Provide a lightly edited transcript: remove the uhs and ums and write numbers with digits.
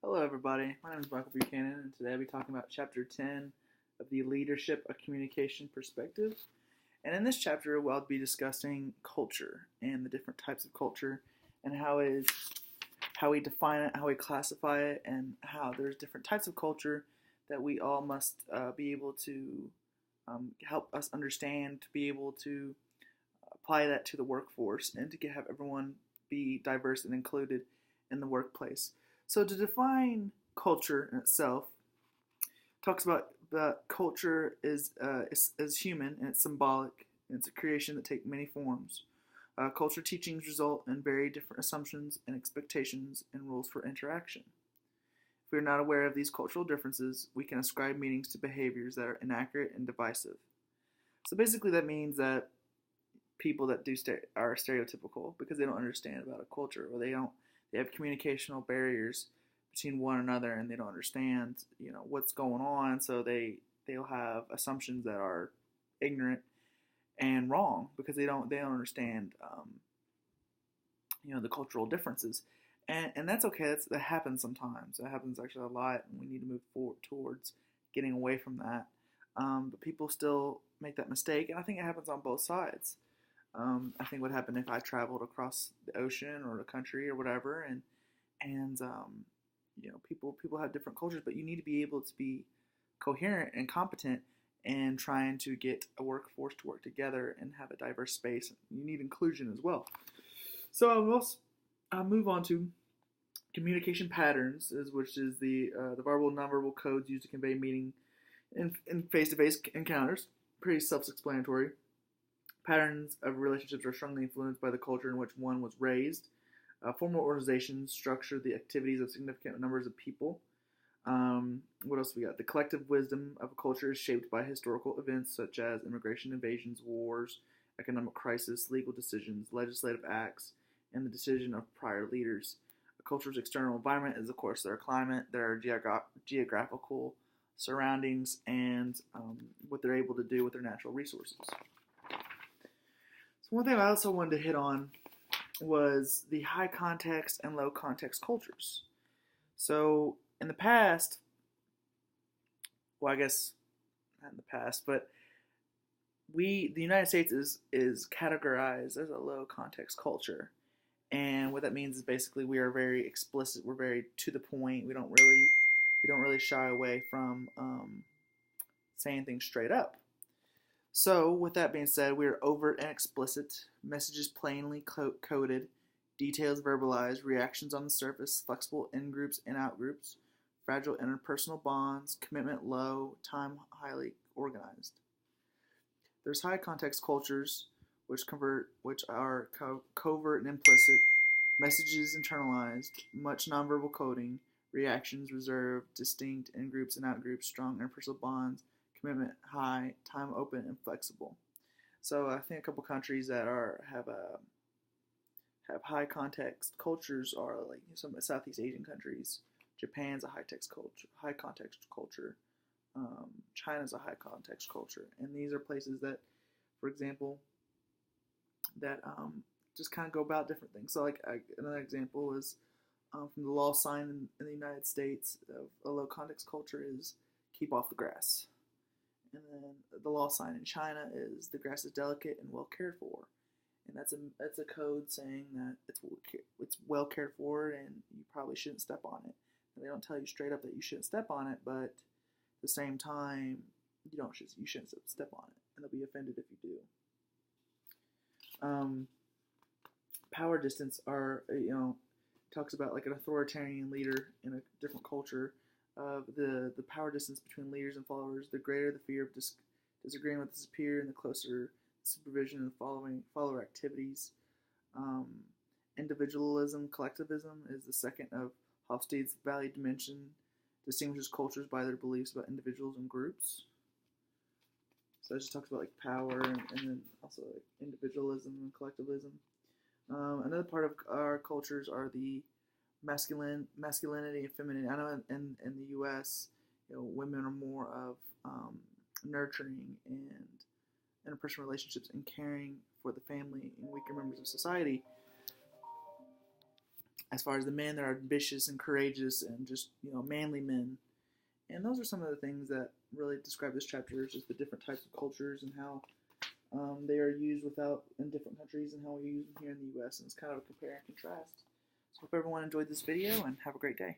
Hello, everybody. My name is Michael Buchanan, and today I'll be talking about Chapter 10 of the Leadership of Communication Perspective. And in this chapter, I'll be discussing culture and the different types of culture and how we define it, how we classify it, and how there's different types of culture that we all must be able to help us understand, to be able to apply that to the workforce, and to have everyone be diverse and included in the workplace. So to define culture in itself, talks about that culture is human and it's symbolic and it's a creation that takes many forms. Culture teachings result in very different assumptions and expectations and rules for interaction. If we are not aware of these cultural differences, we can ascribe meanings to behaviors that are inaccurate and divisive. So basically that means that people that are stereotypical because they don't understand about a culture, or they have communicational barriers between one another, and they don't understand what's going on, so they'll have assumptions that are ignorant and wrong because they don't understand the cultural differences, and that's okay. That happens sometimes. That happens actually a lot, and we need to move forward towards getting away from that. But people still make that mistake, and I think it happens on both sides. I think what happened if I traveled across the ocean or the country or whatever, and people have different cultures, but you need to be able to be coherent and competent and trying to get a workforce to work together and have a diverse space. You need inclusion as well. So I'll move on to communication patterns, which is the verbal and nonverbal codes used to convey meaning in face-to-face encounters. Pretty self-explanatory. Patterns of relationships are strongly influenced by the culture in which one was raised. Formal organizations structure the activities of significant numbers of people. What else we got? The collective wisdom of a culture is shaped by historical events such as immigration, invasions, wars, economic crisis, legal decisions, legislative acts, and the decision of prior leaders. A culture's external environment is, of course, their climate, their geographical surroundings, and what they're able to do with their natural resources. So one thing I also wanted to hit on was the high context and low context cultures. So in the past, well, I guess not in the past, but the United States is categorized as a low context culture, and what that means is basically we are very explicit, we're very to the point. We don't really shy away from saying things straight up. So, with that being said, we are overt and explicit, messages plainly coded, details verbalized, reactions on the surface, flexible in-groups and out-groups, fragile interpersonal bonds, commitment low, time highly organized. There's high context cultures, which are covert and implicit, messages internalized, much nonverbal coding, reactions reserved, distinct in-groups and out-groups, strong interpersonal bonds, commitment high, time open and flexible. So I think a couple countries that have high context cultures are like some Southeast Asian countries. Japan's a high context culture. China's a high context culture, and these are places that, for example, that just kind of go about different things. So like another example is from the law sign in the United States of a low context culture is keep off the grass. And then the law sign in China is the grass is delicate and well cared for, and that's a code saying that it's well cared for and you probably shouldn't step on it. And they don't tell you straight up that you shouldn't step on it, but at the same time you shouldn't step on it, and they'll be offended if you do. Power distance talks about like an authoritarian leader in a different culture. The power distance between leaders and followers, the greater the fear of disagreeing with the superior, and the closer supervision and follower activities. Individualism, collectivism is the second of Hofstede's value dimension, distinguishes cultures by their beliefs about individuals and groups. So it just talks about like power and then also like individualism and collectivism. Another part of our cultures are the masculinity and femininity. I know in the U.S., women are more of nurturing and interpersonal relationships and caring for the family and weaker members of society. as far as the men, they're ambitious and courageous and just, manly men. And those are some of the things that really describe this chapter, is just the different types of cultures and how they are used in different countries and how we use them here in the U.S. And it's kind of a compare and contrast. So hope everyone enjoyed this video and have a great day.